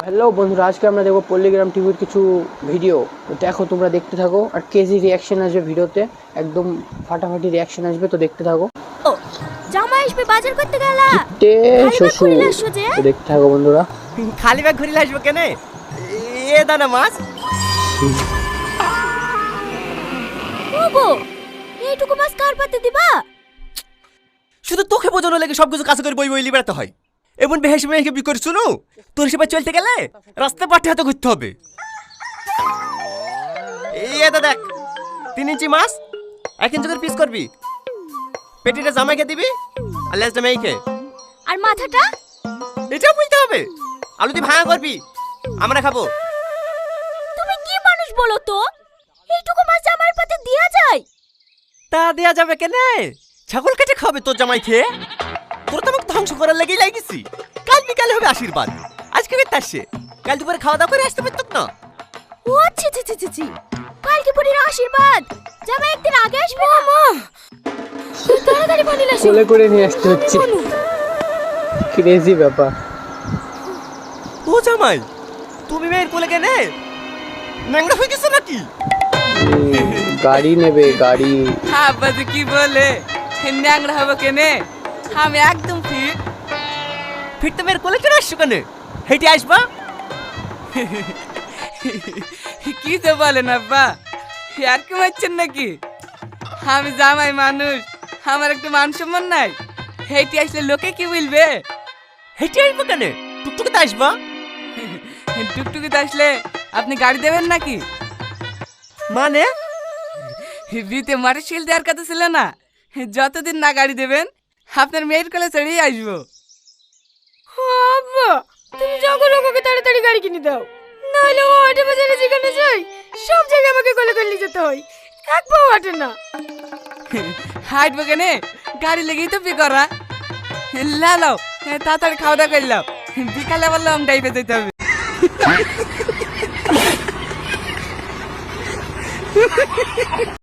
Hello বন্ধুরা, আজকে আমরা দেখবো পল্লিগ্রাম টিভির কিছু ভিডিও। তো দেখো, তোমরা দেখতে থাকো। আর কেজি রিয়াকশন আসবে ভিডিওতে, একদম ফাটাফাটি রিয়াকশন আসবে, তো দেখতে থাকো। জামাই আসবে বাজার করতে গেলা তে শ্বশুর, তো দেখতে থাকো বন্ধুরা। খালি ব্যাগ ঘুরিলে আসবো কেন? এ দানা মাছ ওগো, এইটুকু মাছ কার পাতে দিবা? শুধু তোকে বোঝানো লাগে সবকিছু কাছে করে বই বইলি বেড়াতে হয়। এমন বেহেস মেয়েকে বি করে শুনো, তোর সেবা চলতে গেলে রাস্তা পাঠে হাতে ঘুরতে হবে। এই এটা দেখ, 3 ইঞ্চি মাছ 1 ইঞ্চি করে পিস করবি। পেটিটা জামাইকে দিবি আর লেজটা মেয়েকে। আর মাথাটা? এটাও বুঝতে হবে। আলু দিয়ে ভাঙা করবি, আমরা খাবো। তুমি কি মানুষ বলো তো? এইটুকু মাছ জামাইয়ের পাতে দেয়া যায়? তা দেয়া যাবে কেন? ছাগল কেটে খাবে তোর জামাই খেয়ে। তোর তো আমাকে ধ্বংস করার লেগেই লাগিয়েছি। কাল বিকালে হবে আশীর্বাদ, আজকে বের আসছে, কাল দুপুরে খাওয়া দাওয়া করে আসতে পারত না। ও ছি ছি ছি ছি ছি, কালকে পরের আশীর্বাদ জামাই একদিন আগে আসবে না? মা তাড়াতাড়ি বানিয়ে আসো, কোলে করে নিয়ে আসতে হচ্ছে, ক্রেজি ব্যাপার। ও জামাই, তুমি মেয়ের কোলে কেনে ন্যাংরা হয়ে গেছো নাকি? গাড়ি নেবে, গাড়ি। আব্বা তো কি বলে ন্যাংরা হবো কেনে? আমি একদম ফিট। ফির তো মেয়ের কোলে চলে আসছো কেন? হেঁটে আসবা। কি তো বলেন আব্বা, আর কি মারছেন নাকি? আমি জামাই মানুষ, আমার একটু মান সম্মান নাই? হেঁটে আসলে লোকে কি বলবে? হেঁটে আসবো কেন? টুকটুকে তো আসবা। টুকটুকিতে আসলে আপনি গাড়ি দেবেন নাকি? মানে বিতে মোটরসাইকেল দেওয়ার কথা ছিল না? যতদিন না গাড়ি দেবেন আপনার মেয়ের কোলে চড়িয়ে আসবো। আব্বা, তুমি জঙ্গল লোককে তাড়াতাড়ি গাড়ি কিনে দাও, নাহলে ও হাটে বাজারে যেখানে যাই সব জায়গায় আমাকে কোলে করে নিয়ে যেতে হয়, এক পাও হাঁটে না। হাঁটবো কেনে? গাড়ি লেগেই তো পি করা। লাও তাড়াতাড়ি খাওয়া দাওয়া করলাম, বিকালে আবার লং ড্রাইভে যেতে হবে।